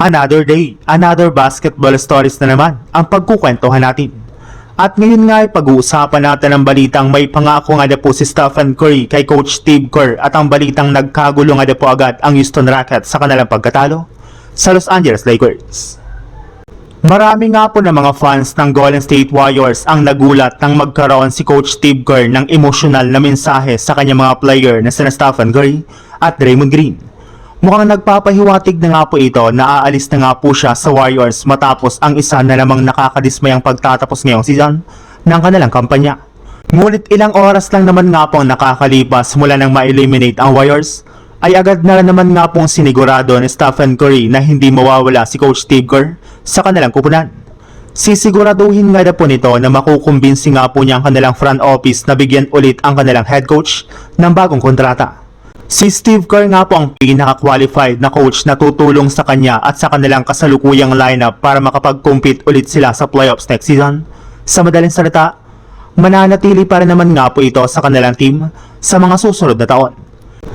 Another day, another basketball stories na naman ang pagkukwentuhan natin. At ngayon nga ay pag-uusapan natin ang balitang may pangako nga po si Stephen Curry kay Coach Steve Kerr at ang balitang nagkagulo nga po agad ang Houston Rockets sa kanilang pagkatalo sa Los Angeles Lakers. Marami nga po ng mga fans ng Golden State Warriors ang nagulat nang magkaroon si Coach Steve Kerr ng emosyonal na mensahe sa kanyang mga player na sina Stephen Curry at Draymond Green. Mukhang nagpapahiwatig na nga po ito na aalis na nga po siya sa Warriors matapos ang isa na namang nakakadismayang pagtatapos ngayong season ng kanilang kampanya. Ngunit ilang oras lang naman nga po ang nakakalipas mula nang ma-eliminate ang Warriors, ay agad na naman nga pong sinigurado ni Stephen Curry na hindi mawawala si Coach Steve Kerr sa kanilang kupunan. Sisiguraduhin nga na po nito na makukumbinsi nga po niya ang kanilang front office na bigyan ulit ang kanilang head coach ng bagong kontrata. Si Steve Kerr nga po ang pinaka-qualified na coach na tutulong sa kanya at sa kanilang kasalukuyang lineup para makapag-compete ulit sila sa playoffs next season. Sa madaling salita, mananatili pa rin naman nga po ito sa kanilang team sa mga susunod na taon.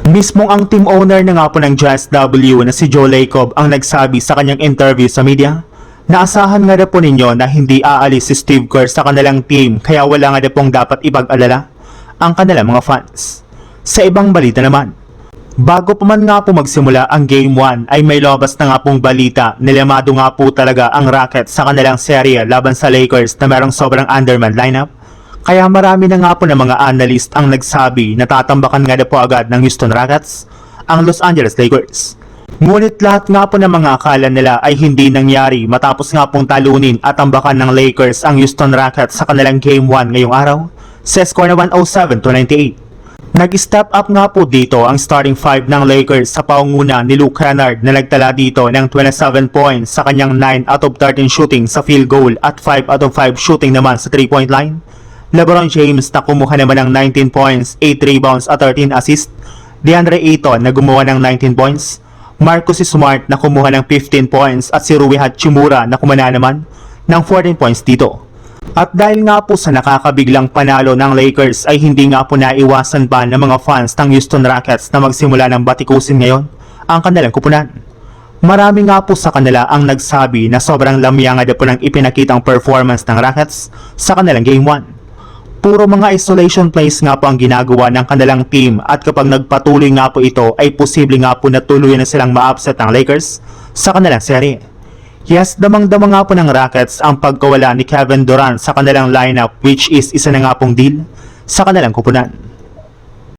Mismong ang team owner na nga po ng JSW na si Joe Lacob ang nagsabi sa kanyang interview sa media na asahan nga na po ninyo na hindi aalis si Steve Kerr sa kanilang team kaya wala nga na pong dapat ipag-alala ang kanilang mga fans. Sa ibang balita naman, bago pa man nga po magsimula ang Game 1 ay may lobas na nga pong balita nilamado nga po talaga ang Rockets sa kanilang serye laban sa Lakers na merong sobrang undermanned lineup. Kaya marami na nga po ng mga analyst ang nagsabi na tatambakan nga na po agad ng Houston Rockets ang Los Angeles Lakers. Ngunit lahat nga po ng mga akala nila ay hindi nangyari matapos nga pong talunin at tambakan ng Lakers ang Houston Rockets sa kanilang Game 1 ngayong araw sa score na 107-98. Nag-step up nga po dito ang starting 5 ng Lakers sa paunguna ni Luke Kennard na nagtala dito ng 27 points sa kanyang 9 out of 13 shooting sa field goal at 5 out of 5 shooting naman sa 3-point line. LeBron James na kumuha naman ng 19 points, 8 rebounds at 13 assists. DeAndre Ayton na gumawa ng 19 points. Marcus Smart na kumuha ng 15 points at si Rui Hachimura na kumana naman ng 14 points dito. At dahil nga po sa nakakabiglang panalo ng Lakers ay hindi nga po naiwasan pa ng mga fans ng Houston Rockets na magsimula ng batikusin ngayon ang kanilang kupunan. Marami nga po sa kanila ang nagsabi na sobrang lamya nga po ng ipinakitang performance ng Rockets sa kanilang Game 1. Puro mga isolation plays nga po ang ginagawa ng kanilang team at kapag nagpatuloy nga po ito ay posible nga po na tuluyan na silang ma-upset ng Lakers sa kanilang serye. Yes, damang-dama nga po ng Rockets ang pagkawala ni Kevin Durant sa kanilang lineup which is isa na nga pong deal sa kanilang kupunan.